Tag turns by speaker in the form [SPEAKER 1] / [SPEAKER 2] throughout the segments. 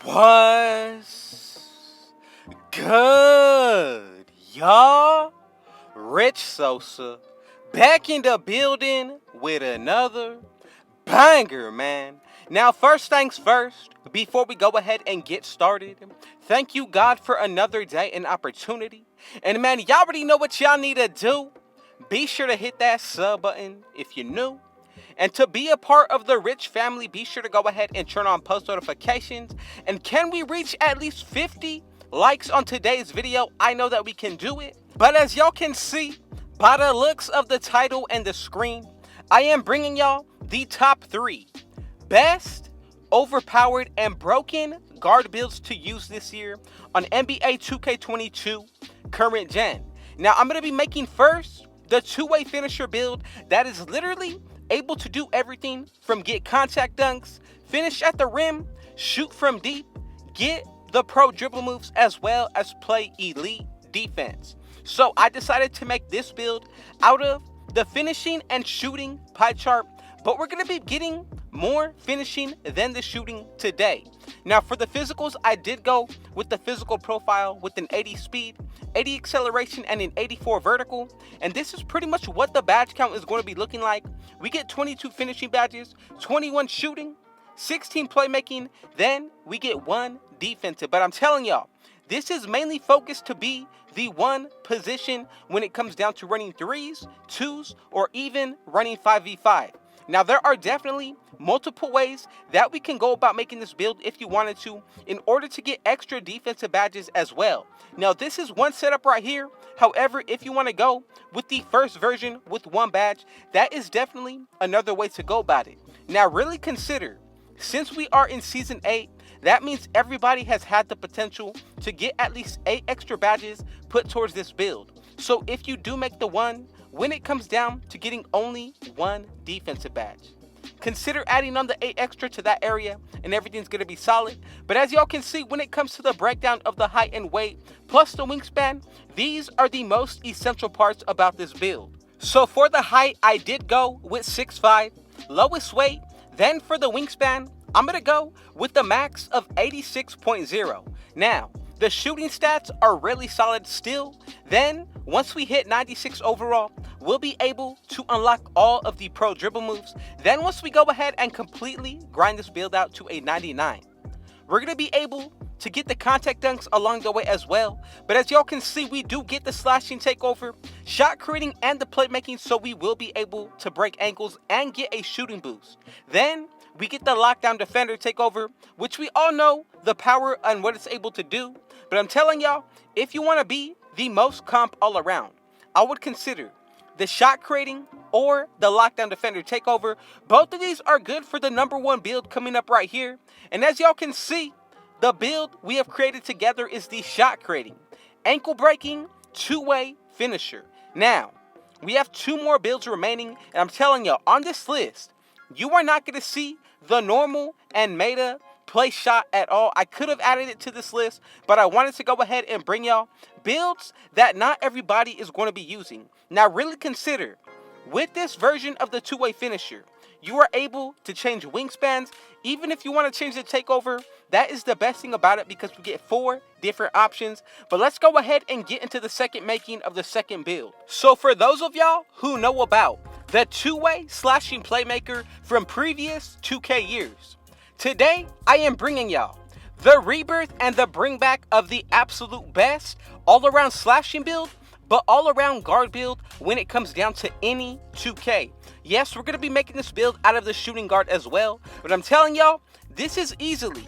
[SPEAKER 1] What's good, y'all? Rich Sosa back in the building with another banger, man. Now, first things first, before we go ahead and get started, thank you, God, for another day and opportunity. And man, y'all already know what y'all need to do. Be sure to hit that sub button if you're new. And to be a part of the Rich family, be sure to go ahead and turn on post notifications. And can we reach at least 50 likes on today's video? I know that we can do it. But as y'all can see by the looks of the title and the screen, I am bringing y'all the top 3 best, overpowered, and broken guard builds to use this year on NBA 2K22 current gen. Now, I'm going to be making first the two-way finisher build that is literally able to do everything from get contact dunks, finish at the rim, shoot from deep, get the pro dribble moves, as well as play elite defense. So I decided to make this build out of the finishing and shooting pie chart, but we're going to be getting more finishing than the shooting today. Now for the physicals, I did go with the physical profile with an 80 speed, 80 acceleration, and an 84 vertical. And this is pretty much what the badge count is going to be looking like. We get 22 finishing badges, 21 shooting, 16 playmaking, then we get 1 defensive. But I'm telling y'all, this is mainly focused to be the one position when it comes down to running 3s, 2s, or even running 5v5. Now, there are definitely multiple ways that we can go about making this build if you wanted to in order to get extra defensive badges as well. Now, this is one setup right here. However, if you want to go with the first version with 1 badge, that is definitely another way to go about it. Now, really consider, since we are in Season 8, that means everybody has had the potential to get at least 8 extra badges put towards this build. So if you do make the one, when it comes down to getting only 1 defensive badge, consider adding on the 8 extra to that area and everything's going to be solid. But as y'all can see, when it comes to the breakdown of the height and weight plus the wingspan, these are the most essential parts about this build. So for the height, I did go with 6'5", lowest weight. Then for the wingspan, I'm going to go with the max of 86.0. Now, the shooting stats are really solid still. Then, once we hit 96 overall, we'll be able to unlock all of the pro dribble moves. Then once we go ahead and completely grind this build out to a 99, we're going to be able to get the contact dunks along the way as well. But as y'all can see, we do get the slashing takeover, shot creating, and the playmaking, so we will be able to break ankles and get a shooting boost. Then we get the lockdown defender takeover, which we all know the power and what it's able to do. But I'm telling y'all, if you want to be the most comp all around, I would consider the shot creating or the lockdown defender takeover. Both of these are good for the #1 build coming up right here. And as y'all can see, the build we have created together is the shot creating, ankle breaking, two-way finisher. Now, we have 2 more builds remaining, and I'm telling y'all, on this list, you are not going to see the normal and meta play shot at all. I could have added it to this list, but I wanted to go ahead and bring y'all builds that not everybody is going to be using. Now, really consider, with this version of the two-way finisher, you are able to change wingspans. Even if you want to change the takeover, that is the best thing about it because we get 4 different options. But let's go ahead and get into the second making of the second build. So for those of y'all who know about the two-way slashing playmaker from previous 2K years, today I am bringing y'all the rebirth and the bring back of the absolute best all-around slashing build, but all-around guard build when it comes down to any 2K. Yes, we're going to be making this build out of the shooting guard as well, but I'm telling y'all, this is easily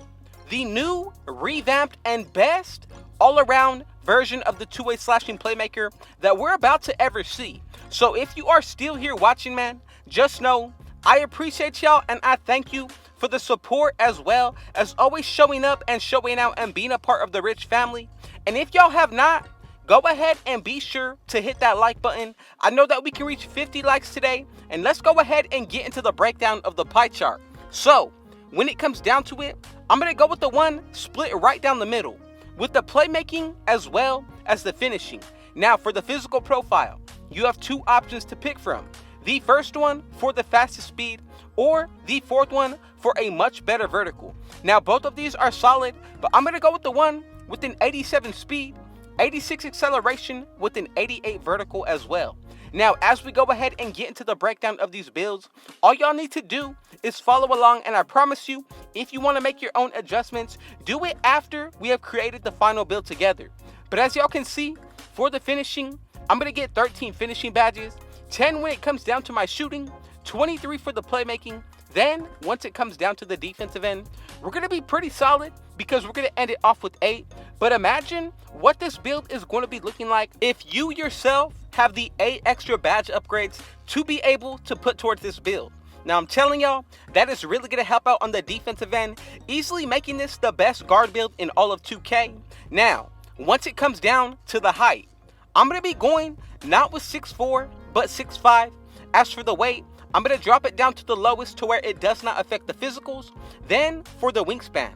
[SPEAKER 1] the new, revamped, and best all-around version of the two-way slashing playmaker that we're about to ever see. So if you are still here watching, man, just know I appreciate y'all and I thank you for the support as well as always showing up and showing out and being a part of the Rich family. And if y'all have not, go ahead and be sure to hit that like button. I know that we can reach 50 likes today, and let's go ahead and get into the breakdown of the pie chart. So, when it comes down to it, I'm going to go with the one split right down the middle, with the playmaking as well as the finishing. Now, for the physical profile, you have 2 options to pick from. The first one for the fastest speed or the fourth one for a much better vertical. Now both of these are solid, but I'm going to go with the one with an 87 speed, 86 acceleration with an 88 vertical as well. Now, as we go ahead and get into the breakdown of these builds, all y'all need to do is follow along, and I promise you, if you want to make your own adjustments, do it after we have created the final build together. But as y'all can see, for the finishing, I'm going to get 13 finishing badges, 10 when it comes down to my shooting, 23 for the playmaking. Then, once it comes down to the defensive end, we're going to be pretty solid because we're going to end it off with 8. But imagine what this build is going to be looking like if you yourself have the 8 extra badge upgrades to be able to put towards this build. Now, I'm telling y'all, that is really going to help out on the defensive end, easily making this the best guard build in all of 2K. Now, once it comes down to the height, I'm going to be going not with 6'4", but 6'5". As for the weight, I'm going to drop it down to the lowest to where it does not affect the physicals. Then, for the wingspan,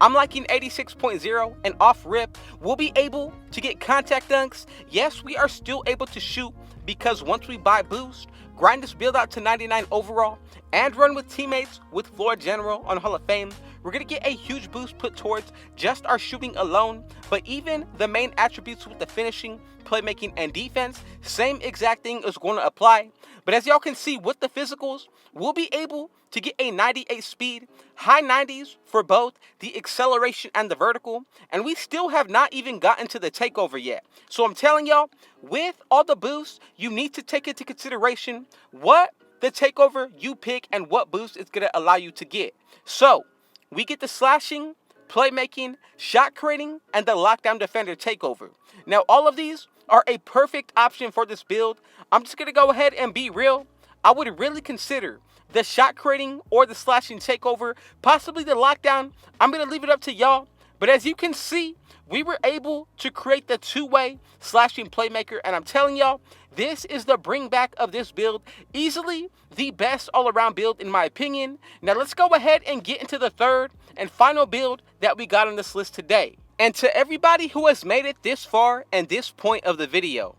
[SPEAKER 1] I'm liking 86.0, and off rip, we'll be able to get contact dunks. Yes, we are still able to shoot because once we buy boost, grind this build out to 99 overall, and run with teammates with floor general on Hall of Fame, we're going to get a huge boost put towards just our shooting alone. But even the main attributes with the finishing, playmaking, and defense, same exact thing is going to apply. But as y'all can see with the physicals, we'll be able to get a 98 speed, high 90s for both the acceleration and the vertical, and we still have not even gotten to the takeover yet. So I'm telling y'all, with all the boosts, you need to take into consideration what the takeover you pick and what boost it's going to allow you to get. So we get the slashing, playmaking, shot creating, and the lockdown defender takeover. Now all of these are a perfect option for this build. I'm just going to go ahead and be real. I would really consider the shot creating or the slashing takeover, possibly the lockdown. I'm going to leave it up to y'all. But as you can see, we were able to create the two-way slashing playmaker, and I'm telling y'all, this is the bring back of this build. Easily the best all-around build in my opinion. Now let's go ahead and get into the third and final build that we got on this list today. And to everybody who has made it this far and this point of the video,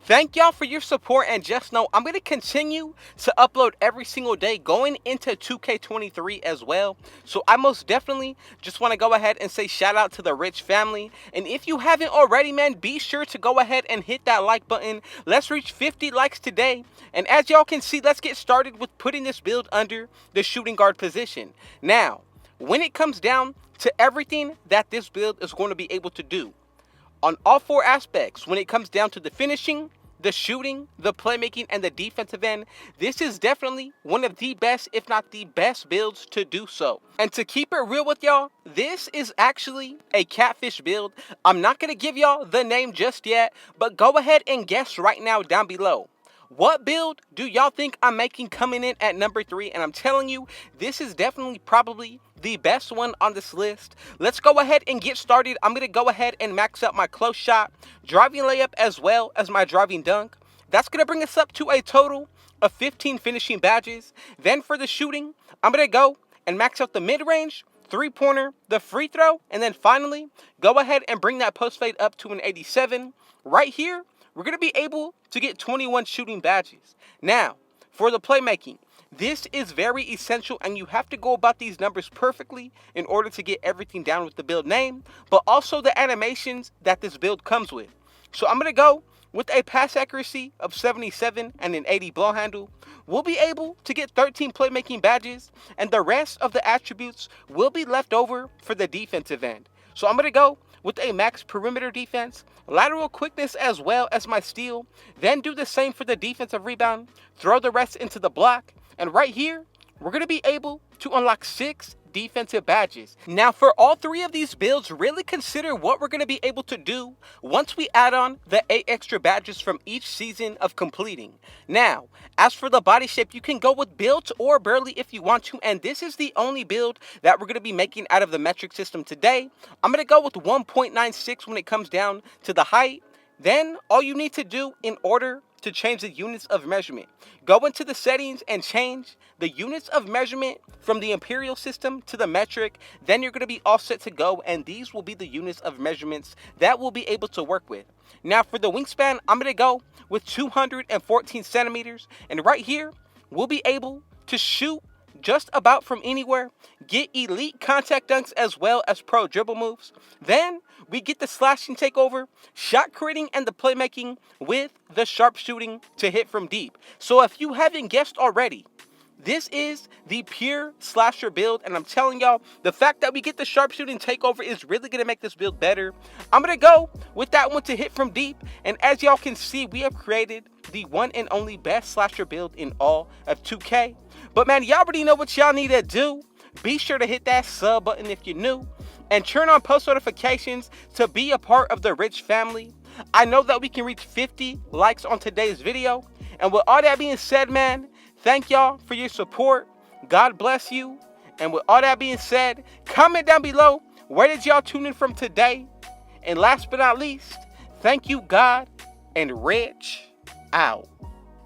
[SPEAKER 1] thank y'all for your support, and just know I'm going to continue to upload every single day going into 2K23 as well. So I most definitely just want to go ahead and say shout out to the Rich family. And if you haven't already, man, be sure to go ahead and hit that like button. Let's reach 50 likes today. And as y'all can see, let's get started with putting this build under the shooting guard position. Now, when it comes down to everything that this build is going to be able to do, on all 4 aspects, when it comes down to the finishing, the shooting, the playmaking, and the defensive end, this is definitely one of the best, if not the best builds to do so. And to keep it real with y'all, this is actually a Catfish build. I'm not going to give y'all the name just yet, but go ahead and guess right now down below. What build do y'all think I'm making coming in at number 3? And I'm telling you, this is definitely probably the best one on this list. Let's go ahead and get started. I'm going to go ahead and max out my close shot, driving layup, as well as my driving dunk. That's going to bring us up to a total of 15 finishing badges. Then for the shooting, I'm going to go and max out the mid-range, three-pointer, the free throw, and then finally go ahead and bring that post fade up to an 87. Right here, we're going to be able to get 21 shooting badges. Now, for the playmaking, this is very essential, and you have to go about these numbers perfectly in order to get everything down with the build name, but also the animations that this build comes with. So I'm going to go with a pass accuracy of 77 and an 80 ball handle. We'll be able to get 13 playmaking badges, and the rest of the attributes will be left over for the defensive end. So I'm going to go with a max perimeter defense, lateral quickness, as well as my steal. Then do the same for the defensive rebound, throw the rest into the block. And right here, we're going to be able to unlock 6 defensive badges. Now, for all 3 of these builds, really consider what we're going to be able to do once we add on the 8 extra badges from each season of completing. Now, as for the body shape, you can go with built or burly if you want to, and this is the only build that we're going to be making out of the metric system today. I'm going to go with 1.96 when it comes down to the height. Then, all you need to do in order to change the units of measurement, go into the settings and change the units of measurement from the imperial system to the metric. Then you're going to be all set to go, and these will be the units of measurements that we'll be able to work with. Now for the wingspan, I'm going to go with 214 centimeters, and right here we'll be able to shoot just about from anywhere, get elite contact dunks as well as pro dribble moves. Then we get the slashing takeover, shot creating, and the playmaking with the sharpshooting to hit from deep. So if you haven't guessed already, this is the pure slasher build, and I'm telling y'all, the fact that we get the sharpshooting takeover is really going to make this build better. I'm going to go with that one to hit from deep, and as y'all can see, we have created the one and only best slasher build in all of 2K. But man, y'all already know what y'all need to do. Be sure to hit that sub button if you're new, and turn on post notifications to be a part of the Rich family. I know that we can reach 50 likes on today's video, and with all that being said, man, thank y'all for your support. God bless you. And with all that being said, comment down below, where did y'all tune in from today? And last but not least, thank you, God, and Rich out.